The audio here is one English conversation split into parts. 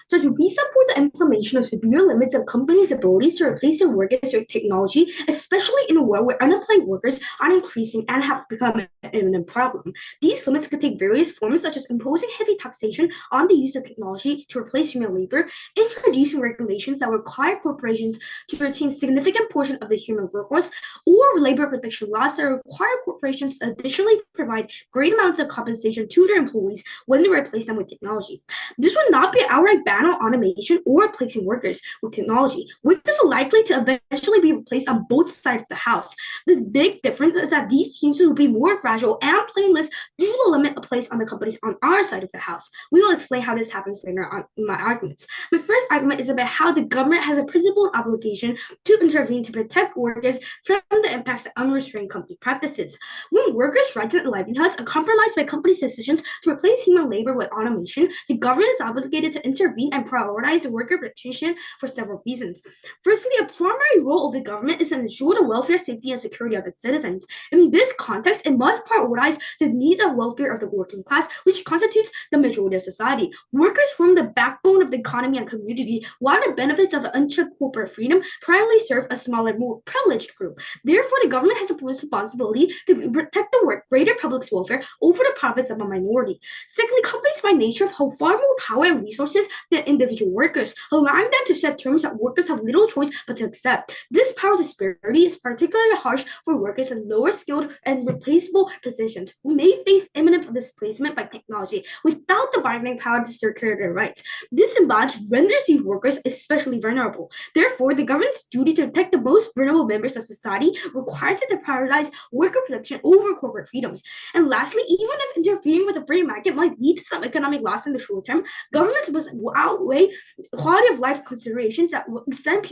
So we support the implementation of severe limits of companies' abilities to replace their workers with technology, especially in a world where unemployed workers are increasing and have become an imminent problem. These limits could take various forms, such as imposing heavy taxation on the use of technology to replace human labor, introducing regulations that require corporations to retain significant portion of the human workforce, or labor protection laws that require corporations to additionally provide great amounts of compensation to their employees when they replace them with technology. This would not be an outright ban on automation or replacing workers with technology. Workers are likely to eventually be replaced on both sides of the house. The big difference is that these changes will be more gradual and painless due to the limit placed on the companies on our side of the house. We will explain how this happens later on in my arguments. My first argument is about how the government has a principled obligation to intervene to protect workers from the impacts of unrestrained company practices. When workers' rights and livelihoods are compromised by companies' decisions to replace human labor with automation, the government is obligated to intervene and prioritize the worker protection for several reasons. Firstly, a primary role of the government is to ensure the welfare, safety, and security of its citizens. In this context, it must prioritize the needs and welfare of the working class, which constitutes the majority of society. Workers form the backbone of the economy and community, while the benefits of unchecked corporate freedom primarily serve a smaller, more privileged group. Therefore, the government has a responsibility to protect the greater public's welfare over the profits of a minority. Secondly, companies by nature hold far more power and resources than individual workers, allowing them to set terms that workers have little choice but to accept. This power disparity is particularly harsh for workers in lower skilled and replaceable positions who may face imminent displacement by technology without the bargaining power to secure their rights. This imbalance renders these workers especially vulnerable. Therefore, the government's duty to protect the most vulnerable members of society requires it to prioritize worker protection over corporate freedoms. And lastly, even if interfering with the free market might lead to some economic loss in the short term, governments must outweigh quality of life considerations that will extend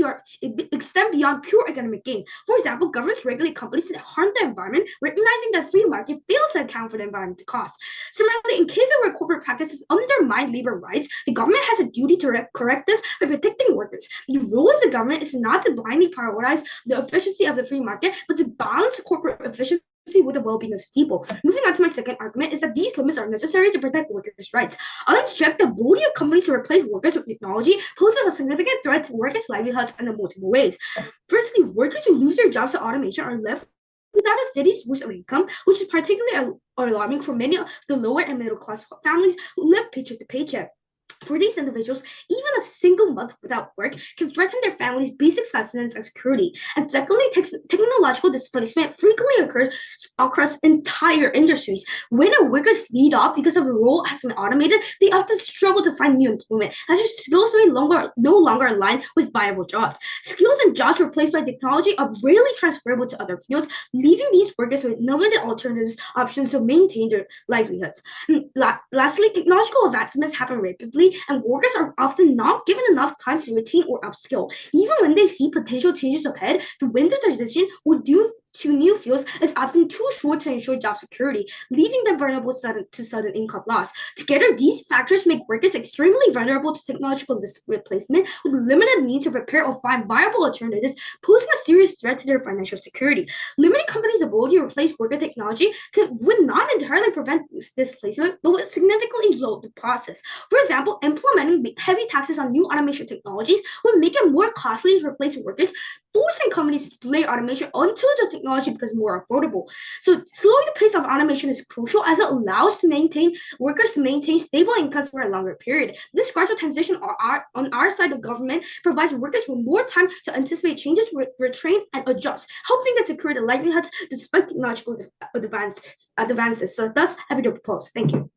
beyond pure economic gain. For example, governments regulate companies that harm the environment, recognizing that free market fails to account for the environmental costs. Similarly, in cases where corporate practices undermine labor rights, the government has a duty to correct this by protecting workers. The role of the government is not to blindly prioritize the efficiency of the free market, but to balance corporate efficiency with the well-being of people. Moving on to my second argument is that these limits are necessary to protect workers' rights. Unchecked, the ability of companies to replace workers with technology poses a significant threat to workers' livelihoods in multiple ways. Firstly, workers who lose their jobs to automation are left without a steady source of income, which is particularly alarming for many of the lower and middle class families who live paycheck to paycheck. For these individuals, even a single month without work can threaten their family's basic sustenance and security. And secondly, technological displacement frequently occurs across entire industries. When a worker's laid off because of a role has been automated, they often struggle to find new employment, as their skills may no longer align with viable jobs. Skills and jobs replaced by technology are rarely transferable to other fields, leaving these workers with limited alternatives options to maintain their livelihoods. Lastly, technological advancements happen rapidly, and workers are often not given enough time to retain or upskill. Even when they see potential changes ahead, the window transition to new fields is often too short to ensure job security, leaving them vulnerable to sudden income loss. Together, these factors make workers extremely vulnerable to technological replacement with limited means to prepare or find viable alternatives, posing a serious threat to their financial security. Limiting companies' ability to replace worker technology would not entirely prevent displacement, but would significantly slow the process. For example, implementing heavy taxes on new automation technologies would make it more costly to replace workers, forcing companies to delay automation until the technology becomes more affordable. So slowing the pace of automation is crucial as it allows workers to maintain stable incomes for a longer period. This gradual transition on our side of government provides workers with more time to anticipate changes, retrain, and adjust, helping them secure their livelihoods despite technological advances. So thus, happy to propose. Thank you.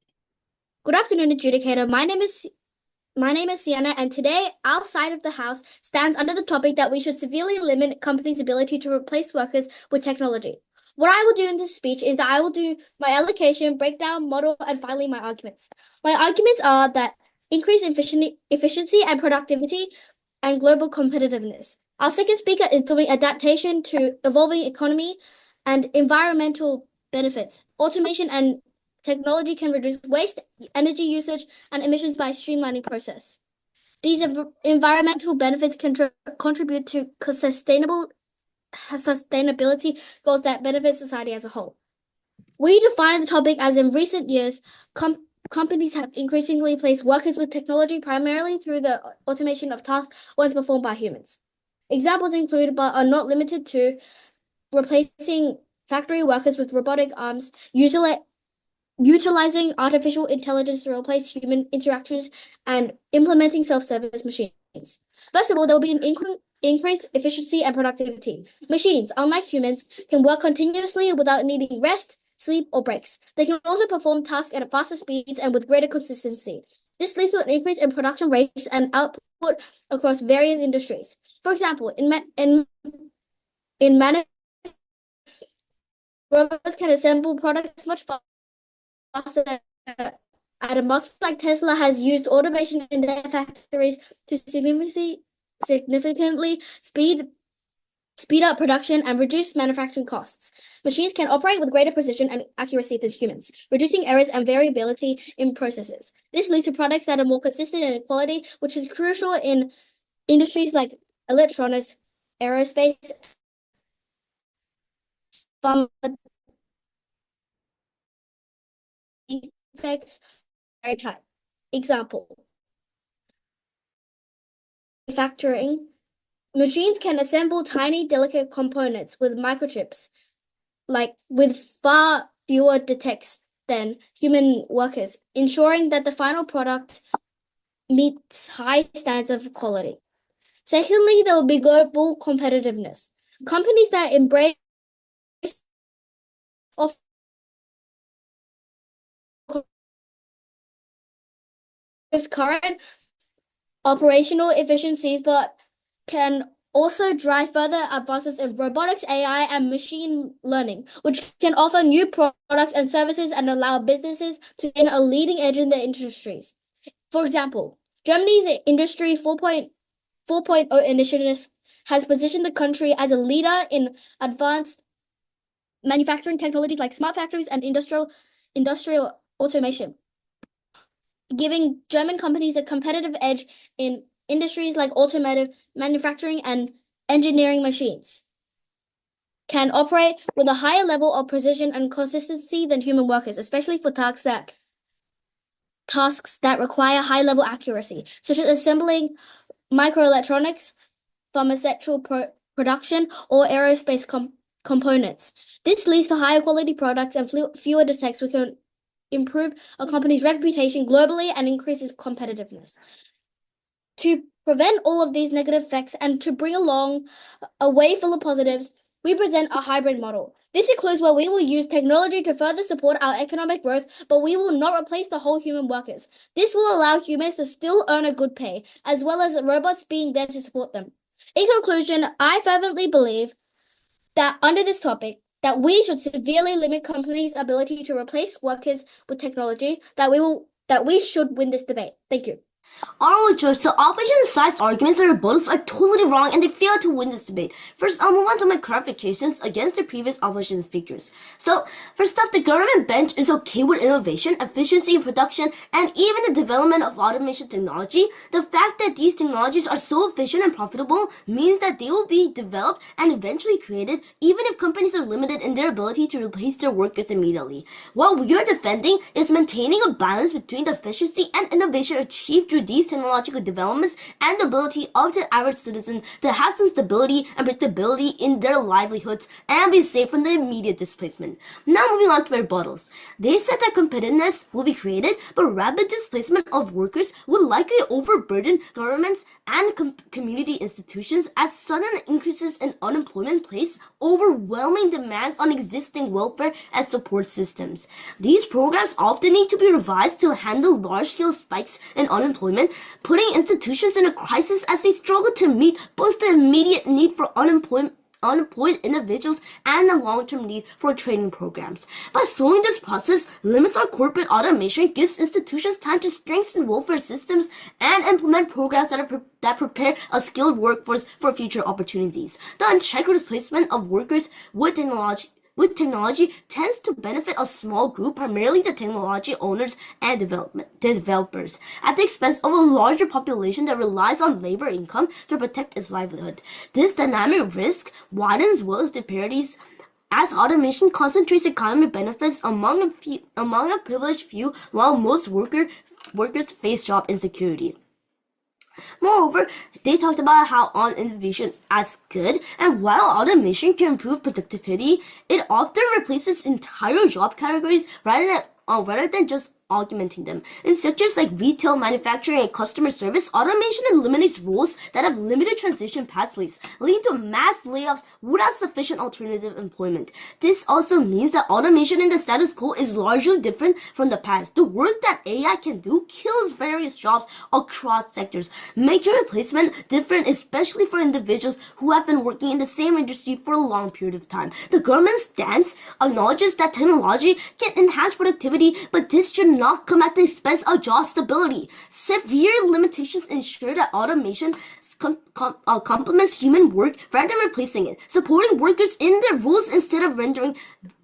Good afternoon, adjudicator. My name is Sienna, and today our side of the house stands under the topic that we should severely limit companies' ability to replace workers with technology. What I will do in this speech is that I will do my allocation, breakdown, model, and finally my arguments. My arguments are that increased efficiency and productivity and global competitiveness. Our second speaker is doing adaptation to evolving economy and environmental benefits. Automation and technology can reduce waste, energy usage, and emissions by streamlining process. These environmental benefits can contribute to sustainability goals that benefit society as a whole. We define the topic as in recent years, companies have increasingly placed workers with technology primarily through the automation of tasks once performed by humans. Examples include, but are not limited to, replacing factory workers with robotic arms, utilizing artificial intelligence to replace human interactions, and implementing self-service machines. First of all, there will be an increased efficiency and productivity. Machines, unlike humans, can work continuously without needing rest, sleep, or breaks. They can also perform tasks at faster speeds and with greater consistency. This leads to an increase in production rates and output across various industries. For example, in robots can assemble products much faster than Musk, like Tesla, has used automation in their factories to significantly speed up production and reduce manufacturing costs. Machines can operate with greater precision and accuracy than humans, reducing errors and variability in processes. This leads to products that are more consistent in quality, which is crucial in industries like electronics, aerospace, pharma, defects, type. Example: manufacturing. Machines can assemble tiny, delicate components with microchips, like with far fewer defects than human workers, ensuring that the final product meets high standards of quality. Secondly, there will be global competitiveness. Companies that embrace current operational efficiencies, but can also drive further advances in robotics, AI, and machine learning, which can offer new products and services and allow businesses to gain a leading edge in their industries. For example, Germany's Industry 4.0 initiative has positioned the country as a leader in advanced manufacturing technologies like smart factories and industrial automation, giving German companies a competitive edge in industries like automotive, manufacturing, and engineering. Machines can operate with a higher level of precision and consistency than human workers, especially for tasks that require high-level accuracy, such as assembling microelectronics, pharmaceutical production, or aerospace components. This leads to higher quality products and fewer defects, which can improve a company's reputation globally and increase its competitiveness. To prevent all of these negative effects and to bring along a way full of positives, we present a hybrid model. This includes where we will use technology to further support our economic growth, but we will not replace the whole human workers. This will allow humans to still earn a good pay, as well as robots being there to support them. In conclusion, I fervently believe that under this topic, that we should severely limit companies' ability to replace workers with technology, that we should win this debate. Thank you. Alright, George, so opposition sides' arguments and rebuttals are totally wrong and they fail to win this debate. First, I'll move on to my clarifications against the previous opposition speakers. So, first off, the government bench is okay with innovation, efficiency in production, and even the development of automation technology. The fact that these technologies are so efficient and profitable means that they will be developed and eventually created, even if companies are limited in their ability to replace their workers immediately. What we are defending is maintaining a balance between the efficiency and innovation achieved through these technological developments and the ability of the average citizen to have some stability and predictability in their livelihoods and be safe from the immediate displacement. Now moving on to rebuttals. They said that competitiveness will be created, but rapid displacement of workers will likely overburden governments and community institutions as sudden increases in unemployment place overwhelming demands on existing welfare and support systems. These programs often need to be revised to handle large-scale spikes in unemployment, putting institutions in a crisis as they struggle to meet both the immediate need for unemployed individuals and the long-term need for training programs. By slowing this process, limits on corporate automation, gives institutions time to strengthen welfare systems and implement programs that prepare a skilled workforce for future opportunities. The unchecked replacement of workers with technology tends to benefit a small group, primarily the technology owners and developers, at the expense of a larger population that relies on labor income to protect its livelihood. This dynamic risk widens wealth disparities as automation concentrates economic benefits among a privileged few, while most workers face job insecurity. Moreover, they talked about how innovation as good, and while automation can improve productivity, it often replaces entire job categories rather than just augmenting them. In sectors like retail, manufacturing, and customer service, automation eliminates roles that have limited transition pathways, leading to mass layoffs without sufficient alternative employment. This also means that automation in the status quo is largely different from the past. The work that AI can do kills various jobs across sectors, making replacement different, especially for individuals who have been working in the same industry for a long period of time. The government's stance acknowledges that technology can enhance productivity, but this should not come at the expense of job stability. Severe limitations ensure that automation complements human work rather than replacing it, supporting workers in their roles instead of rendering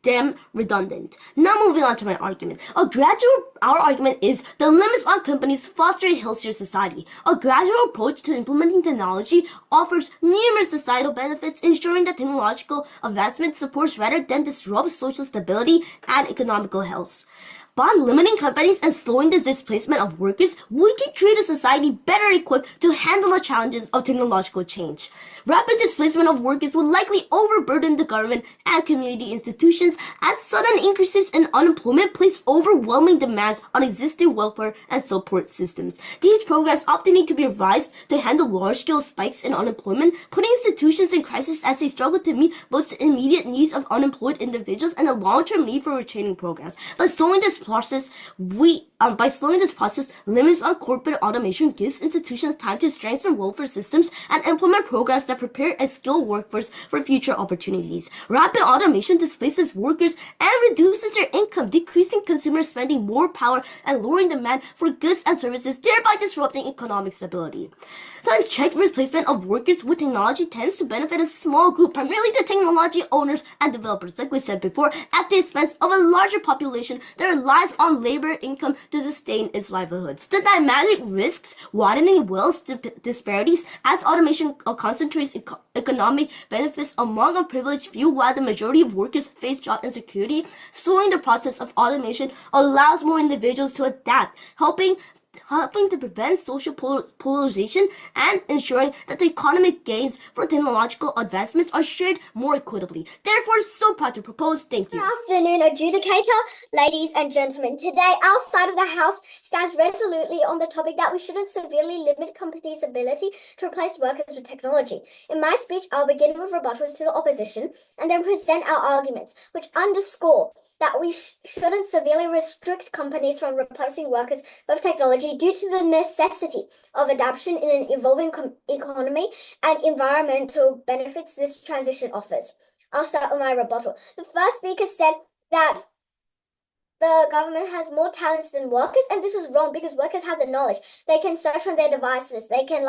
them redundant. Now moving on to my argument. Our argument is the limits on companies foster a healthier society. A gradual approach to implementing technology offers numerous societal benefits, ensuring that technological advancement supports rather than disrupts social stability and economical health. By limiting companies and slowing the displacement of workers, we can create a society better equipped to handle the challenges of technological change. Rapid displacement of workers will likely overburden the government and community institutions, as sudden increases in unemployment place overwhelming demands on existing welfare and support systems. These programs often need to be revised to handle large-scale spikes in unemployment, putting institutions in crisis as they struggle to meet both the immediate needs of unemployed individuals and the long-term need for retraining programs. By slowing this process, limits on corporate automation gives institutions time to strengthen welfare systems and implement programs that prepare a skilled workforce for future opportunities. Rapid automation displaces workers and reduces their income, decreasing consumer spending, more power, and lowering demand for goods and services, thereby disrupting economic stability. The unchecked replacement of workers with technology tends to benefit a small group, primarily the technology owners and developers, like we said before, at the expense of a larger population that relies on labor income to sustain its livelihoods. The dynamic risks widening wealth disparities as automation concentrates economic benefits among a privileged few, while the majority of workers face job insecurity. Slowing the process of automation allows more individuals to adapt, helping to prevent social polarization and ensuring that the economic gains from technological advancements are shared more equitably. Therefore, so proud to propose. Thank you. Good afternoon, adjudicator, ladies and gentlemen. Today, our side of the house stands resolutely on the topic that we shouldn't severely limit companies' ability to replace workers with technology. In my speech, I'll begin with rebuttals to the opposition and then present our arguments, which underscore that we shouldn't severely restrict companies from replacing workers with technology due to the necessity of adaptation in an evolving economy and environmental benefits this transition offers. I'll start with my rebuttal. The first speaker said that the government has more talents than workers, and this is wrong because workers have the knowledge. They can search on their devices. They can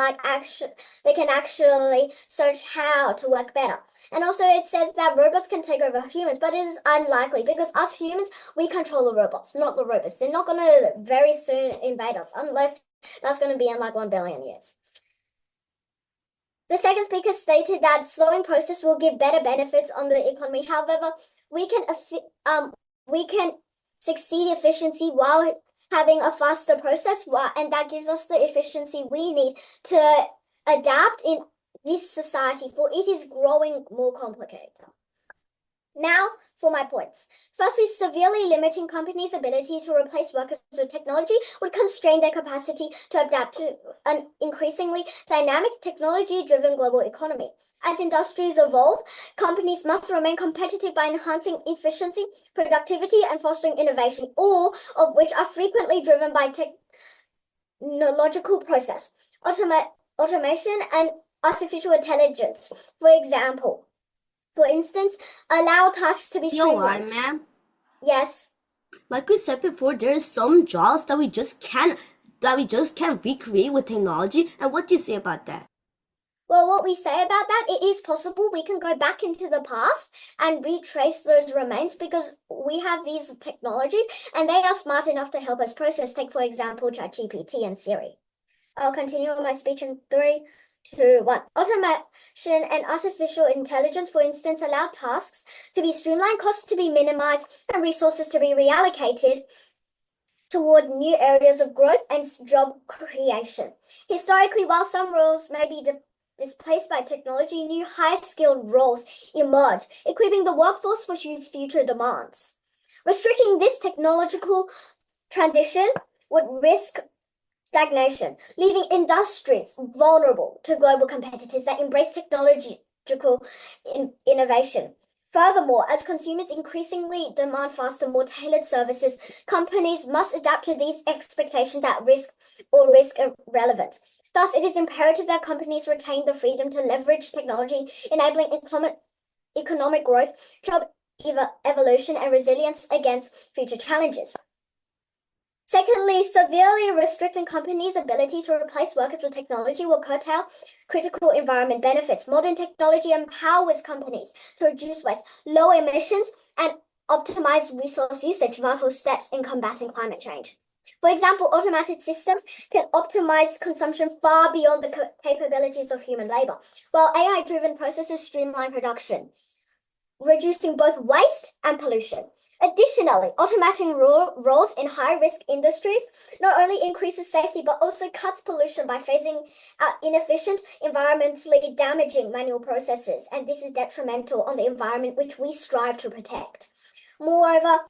actually search how to work better. And also it says that robots can take over humans, but it is unlikely because us humans, we control the robots, not the robots. They're not going to very soon invade us unless that's going to be in like 1 billion years. The second speaker stated that slowing process will give better benefits on the economy. However, we can succeed efficiency while having a faster process, and that gives us the efficiency we need to adapt in this society, for it is growing more complicated. Now for my points. Firstly, severely limiting companies' ability to replace workers with technology would constrain their capacity to adapt to an increasingly dynamic, technology-driven global economy. As industries evolve, companies must remain competitive by enhancing efficiency, productivity, and fostering innovation, all of which are frequently driven by technological process, automation, and artificial intelligence. For instance, allow tasks to be streamlined. Ma'am. Yes. Like we said before, there are some jobs that we just can't recreate with technology. And what do you say about that? Well, what we say about that, it is possible we can go back into the past and retrace those remains because we have these technologies and they are smart enough to help us process. Take, for example, ChatGPT and Siri. I'll continue with my speech in 3, 2, 1. Automation and artificial intelligence, for instance, allow tasks to be streamlined, costs to be minimized, and resources to be reallocated toward new areas of growth and job creation. Historically, while some roles may be displaced by technology, new high-skilled roles emerge, equipping the workforce for future demands. Restricting this technological transition would risk stagnation, leaving industries vulnerable to global competitors that embrace technological innovation. Furthermore, as consumers increasingly demand faster, more tailored services, companies must adapt to these expectations at risk relevance. Thus, it is imperative that companies retain the freedom to leverage technology, enabling economic growth, job evolution, and resilience against future challenges. Secondly, severely restricting companies' ability to replace workers with technology will curtail critical environment benefits. Modern technology empowers companies to reduce waste, lower emissions, and optimize resource usage, vital steps in combating climate change. For example, automated systems can optimize consumption far beyond the capabilities of human labor, while AI-driven processes streamline production, reducing both waste and pollution. Additionally, automating roles in high-risk industries not only increases safety but also cuts pollution by phasing out inefficient, environmentally damaging manual processes, and this is detrimental on the environment which we strive to protect. Moreover,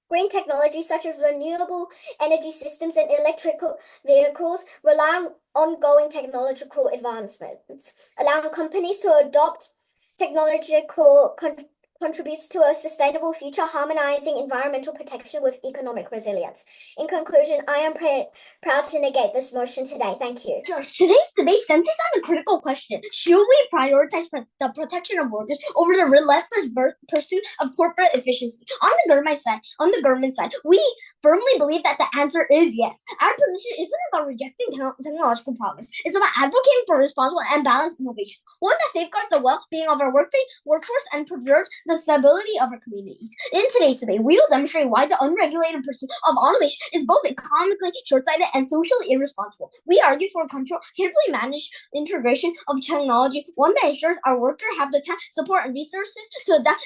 green technologies such as renewable energy systems and electrical vehicles rely on ongoing technological advancements, allowing companies to adopt technological contributes to a sustainable future, harmonizing environmental protection with economic resilience. In conclusion, I am proud to negate this motion today. Thank you. Today's debate centered on the critical question: should we prioritize the protection of workers over the relentless pursuit of corporate efficiency? On the government side, we firmly believe that the answer is yes. Our position isn't about rejecting technological progress. It's about advocating for responsible and balanced innovation, one that safeguards the well-being of our workforce and preserves the stability of our communities. In today's debate, we will demonstrate why the unregulated pursuit of automation is both economically short-sighted and socially irresponsible. We argue for control, carefully managed integration of technology, one that ensures our workers have the time, support, and resources to adapt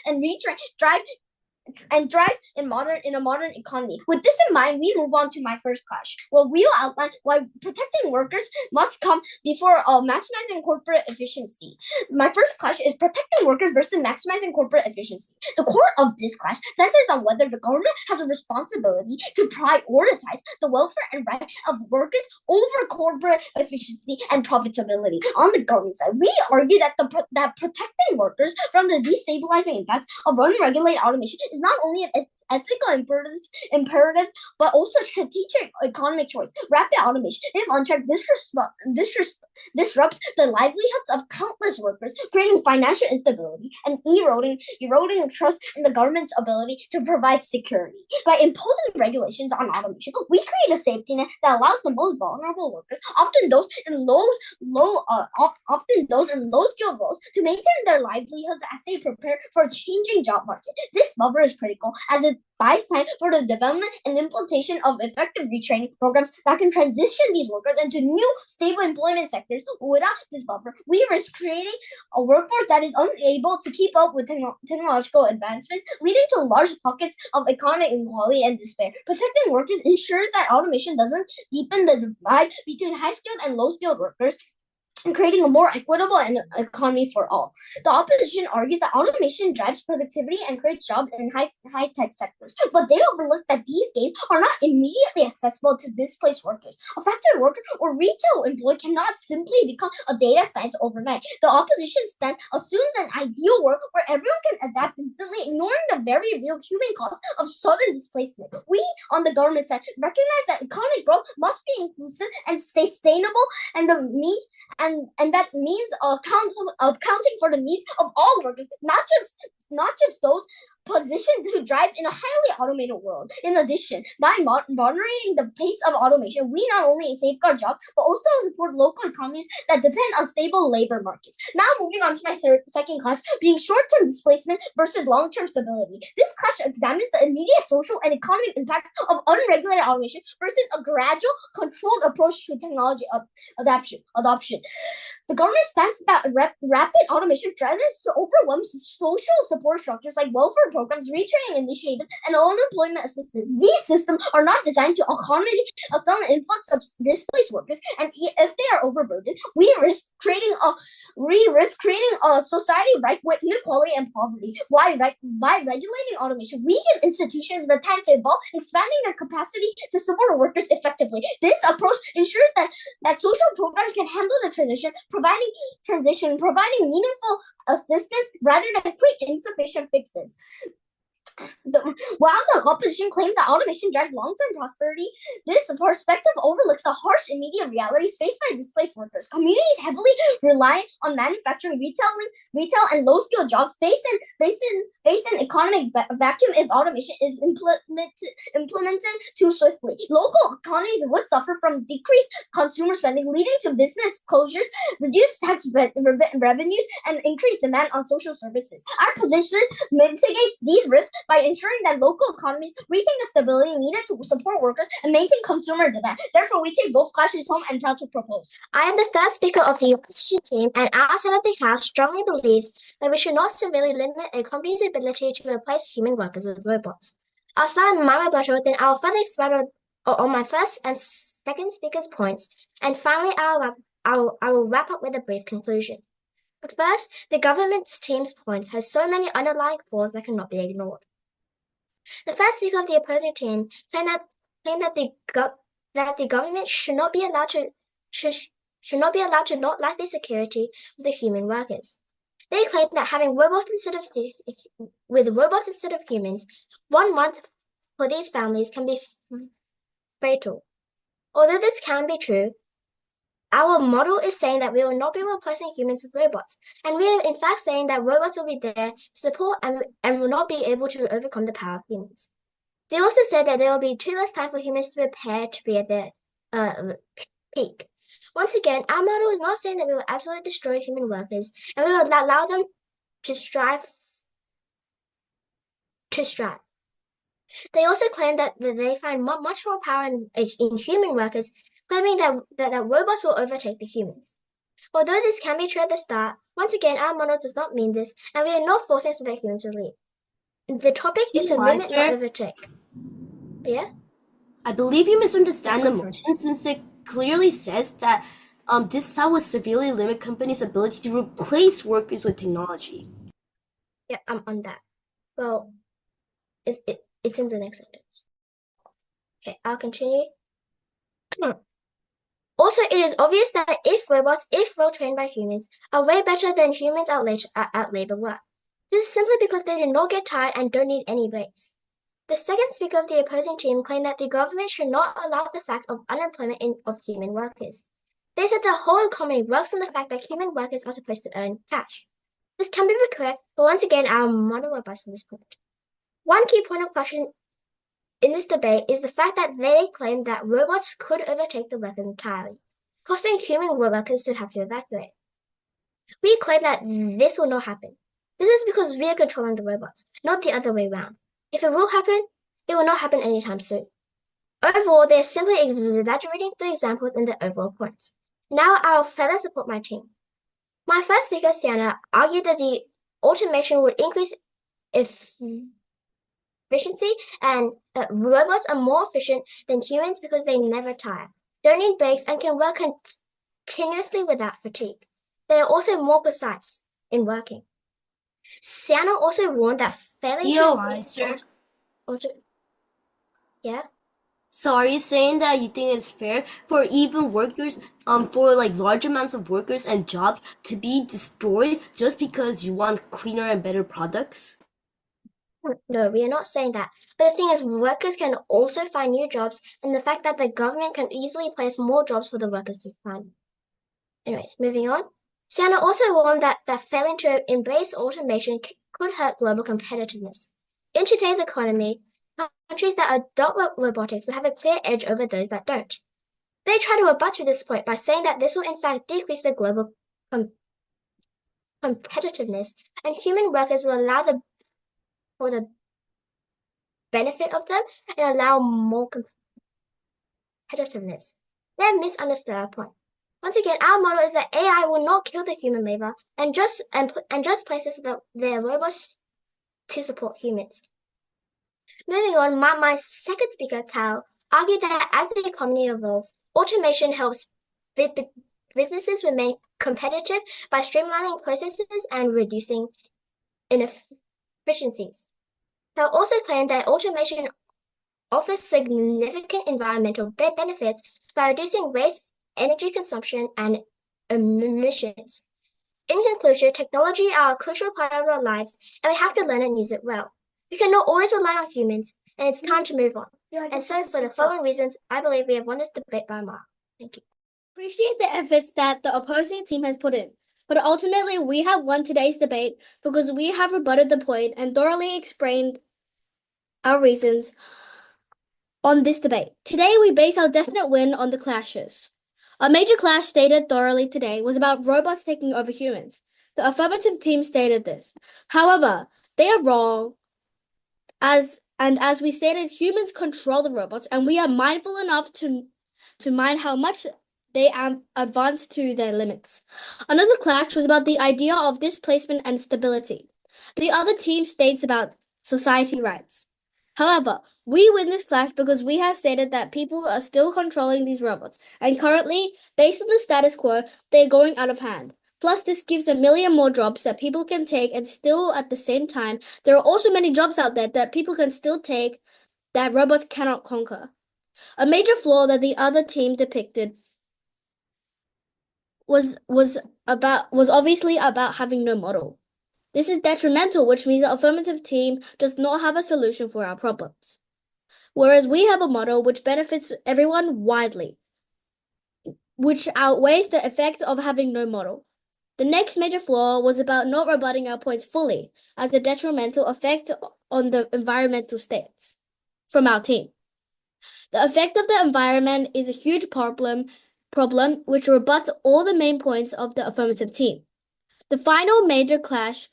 and thrive in a modern economy. With this in mind, we move on to my first clash, where we will outline why protecting workers must come before maximizing corporate efficiency. My first clash is protecting workers versus maximizing corporate efficiency. The core of this clash centers on whether the government has a responsibility to prioritize the welfare and rights of workers over corporate efficiency and profitability. On the government side, we argue that protecting workers from the destabilizing impacts of unregulated automation is not only an ethical imperative, but also strategic economic choice. Rapid automation, if unchecked, disrupts the livelihoods of countless workers, creating financial instability and eroding trust in the government's ability to provide security. By imposing regulations on automation, we create a safety net that allows the most vulnerable workers, often those in low-skilled roles, to maintain their livelihoods as they prepare for a changing job market. This buffer is critical as it buys time for the development and implementation of effective retraining programs that can transition these workers into new stable employment sectors. Without this buffer, we risk creating a workforce that is unable to keep up with technological advancements, leading to large pockets of economic inequality and despair. Protecting workers ensures that automation doesn't deepen the divide between high-skilled and low-skilled workers, and creating a more equitable economy for all. The opposition argues that automation drives productivity and creates jobs in high-tech sectors, but they overlook that these gains are not immediately accessible to displaced workers. A factory worker or retail employee cannot simply become a data scientist overnight. The opposition stance assumes an ideal world where everyone can adapt instantly, ignoring the very real human cost of sudden displacement. We, on the government side, recognize that economic growth must be inclusive and sustainable, and that means accounting for the needs of all workers, not just those positioned to drive in a highly automated world. In addition, by moderating the pace of automation, we not only safeguard jobs, but also support local economies that depend on stable labor markets. Now moving on to my second clash, being short-term displacement versus long-term stability. This clash examines the immediate social and economic impacts of unregulated automation versus a gradual, controlled approach to technology adoption. The government stands that rapid automation threatens to overwhelm social support structures like welfare programs, retraining initiatives, and unemployment assistance. These systems are not designed to accommodate a sudden influx of displaced workers, and if they are overburdened, we risk creating a society rife with inequality and poverty. By regulating automation, we give institutions the time to evolve, expanding their capacity to support workers effectively. This approach ensures that social programs can handle the providing meaningful assistance rather than quick, insufficient fixes. While the opposition claims that automation drives long-term prosperity, this perspective overlooks the harsh immediate realities faced by displaced workers. Communities heavily rely on manufacturing, retail, and low-skilled jobs face an economic vacuum if automation is implemented too swiftly. Local economies would suffer from decreased consumer spending, leading to business closures, reduced tax revenues, and increased demand on social services. Our position mitigates these risks by ensuring that local economies retain the stability needed to support workers and maintain consumer demand. Therefore, we take both clashes home and proud to propose. I am the third speaker of the opposition team, and our side of the House strongly believes that we should not severely limit a company's ability to replace human workers with robots. I'll start on my rebuttal, then I'll further expand on my first and second speaker's points, and finally I will wrap up with a brief conclusion. But first, the government's team's points has so many underlying flaws that cannot be ignored. The first speaker of the opposing team claimed that the government should not be allowed to not like the security of the human workers. They claim that having robots instead of humans, 1 month for these families can be fatal. Although this can be true, our model is saying that we will not be replacing humans with robots, and we are in fact saying that robots will be there to support and will not be able to overcome the power of humans. They also said that there will be too less time for humans to prepare to be at their peak. Once again, our model is not saying that we will absolutely destroy human workers, and we will allow them to strive. They also claim that they find much more power in human workers, claiming that robots will overtake the humans. Although this can be true at the start, once again, our model does not mean this, and we are not forcing so that humans will leave. The topic is to limit, not overtake. Yeah? I believe you misunderstand the motion since it clearly says that this side would severely limit companies' ability to replace workers with technology. Yeah, I'm on that. Well, it's in the next sentence. Okay, I'll continue. Also, it is obvious that robots, if well trained by humans, are way better than humans at labor work. This is simply because they do not get tired and don't need any breaks. The second speaker of the opposing team claimed that the government should not allow the fact of unemployment of human workers. They said the whole economy works on the fact that human workers are supposed to earn cash. This can be correct, but once again, our model abuts on this point. One key point of caution in this debate is the fact that they claim that robots could overtake the workers entirely, causing human workers to have to evacuate. We claim that this will not happen. This is because we are controlling the robots, not the other way around. If it will happen, it will not happen anytime soon. Overall, they are simply exaggerating the examples in the overall points. Now I'll further support my team. My first speaker, Sienna, argued that the automation would increase efficiency and robots are more efficient than humans because they never tire, don't need breaks, and can work continuously without fatigue. They are also more precise in working. Sienna also warned that failing Yeah? So are you saying that you think it's fair for even workers, for like large amounts of workers and jobs to be destroyed just because you want cleaner and better products? No, we are not saying that. But the thing is, workers can also find new jobs, and the fact that the government can easily place more jobs for the workers to find. Anyways, moving on. Sienna also warned that failing to embrace automation could hurt global competitiveness. In today's economy, countries that adopt robotics will have a clear edge over those that don't. They try to rebut to this point by saying that this will in fact decrease the global competitiveness, and human workers will allow for the benefit of them and allow more competitiveness. They have misunderstood our point. Once again, our model is that AI will not kill the human labor and just places their robots to support humans. Moving on, my second speaker, Cal, argued that as the economy evolves, automation helps businesses remain competitive by streamlining processes and reducing inefficiencies. Cal also claimed that automation offers significant environmental benefits by reducing waste, energy consumption, and emissions. In conclusion, technology are a crucial part of our lives, and we have to learn and use it well. We cannot always rely on humans, and it's time to move on. And so, for the following reasons, I believe we have won this debate by a mile. Thank you. Appreciate the efforts that the opposing team has put in, but ultimately we have won today's debate because we have rebutted the point and thoroughly explained our reasons on this debate. Today we base our definite win on the clashes. A major clash stated thoroughly today was about robots taking over humans. The affirmative team stated this. However, they are wrong. As we stated, humans control the robots, and we are mindful enough to mind how much they advance to their limits. Another clash was about the idea of displacement and stability. The other team states about society rights. However, we win this clash because we have stated that people are still controlling these robots, and currently, based on the status quo, they are going out of hand. Plus, this gives a million more jobs that people can take, and still at the same time, there are also many jobs out there that people can still take that robots cannot conquer. A major flaw that the other team depicted was obviously about having no model. This is detrimental, which means the affirmative team does not have a solution for our problems. Whereas we have a model which benefits everyone widely, which outweighs the effect of having no model. The next major flaw was about not rebutting our points fully as the detrimental effect on the environmental states from our team. The effect of the environment is a huge problem which rebuts all the main points of the affirmative team. The final major clash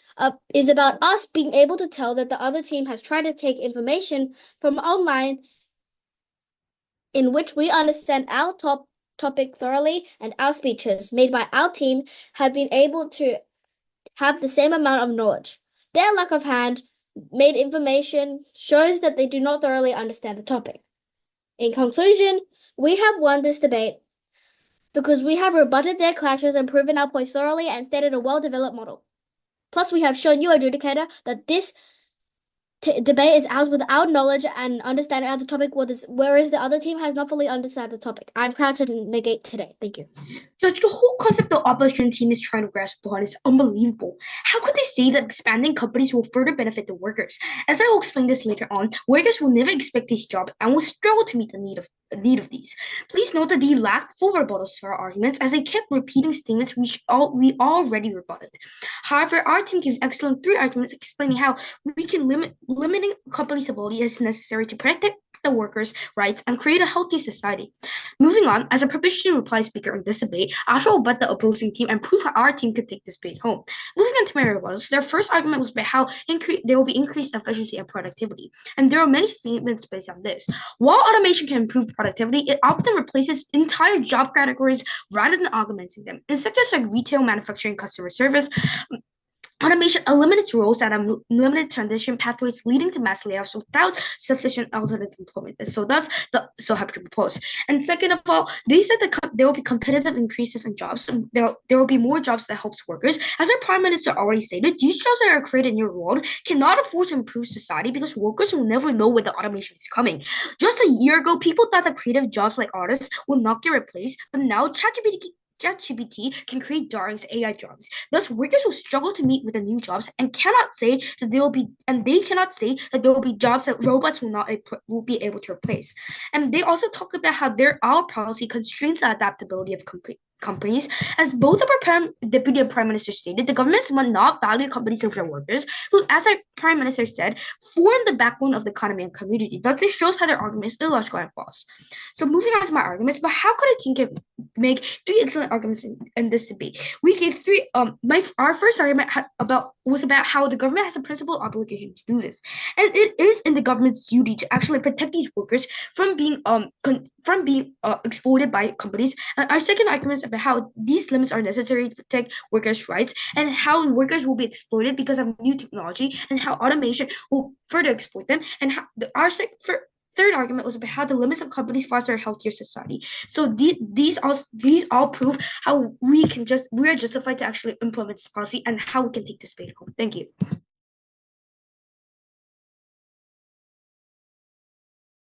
is about us being able to tell that the other team has tried to take information from online in which we understand our topic thoroughly, and our speeches made by our team have been able to have the same amount of knowledge. Their lack of hand made information shows that they do not thoroughly understand the topic. In conclusion, we have won this debate because we have rebutted their clashes and proven our points thoroughly and stated a well-developed model. Plus, we have shown you, adjudicator, that this debate is ours without knowledge and understanding of the topic, whereas the other team has not fully understood the topic. I'm proud to negate today. Thank you. Judge, the whole concept the opposition team is trying to grasp upon is unbelievable. How could they say that expanding companies will further benefit the workers? As I will explain this later on, workers will never expect these jobs and will struggle to meet the need of these. Please note that they lack full rebuttals to our arguments, as they kept repeating statements we already rebutted. However, our team gave excellent 3 arguments explaining how we can limiting companies' ability is necessary to protect the workers' rights and create a healthy society. Moving on, as a provisional reply speaker in this debate, I shall rebut the opposing team and prove how our team could take this debate home. Moving on to my rebuttals, their first argument was about how there will be increased efficiency and productivity, and there are many statements based on this. While automation can improve productivity, it often replaces entire job categories rather than augmenting them. In sectors like retail, manufacturing, customer service, automation eliminates roles that have limited transition pathways, leading to mass layoffs without sufficient alternative employment. So happy to propose. And second of all, they said that there will be competitive increases in jobs. There will be more jobs that helps workers. As our Prime Minister already stated, these jobs that are created in your world cannot afford to improve society because workers will never know when the automation is coming. Just a year ago, people thought that creative jobs like artists will not get replaced, but now ChatGPT can create drawings, AI jobs. Thus, workers will struggle to meet with the new jobs and cannot say that they cannot say that there will be jobs that robots will be able to replace. And they also talk about how our policy constrains the adaptability of companies. As both of our Deputy and Prime Minister stated, the governments must not value companies over their workers, who, as our Prime Minister said, form the backbone of the economy and community. Thus, this shows how their arguments are illogical and false. So moving on to my arguments, but how could a team make 3 excellent arguments in this debate? We gave 3. Our first argument was about how the government has a principal obligation to do this, and it is in the government's duty to actually protect these workers from being from being exploited by companies. And our second argument is about how these limits are necessary to protect workers' rights and how workers will be exploited because of new technology and how automation will further exploit them. And how third argument was about how the limits of companies foster a healthier society. So these all prove how we are justified to actually implement this policy and how we can take this debate home. Thank you.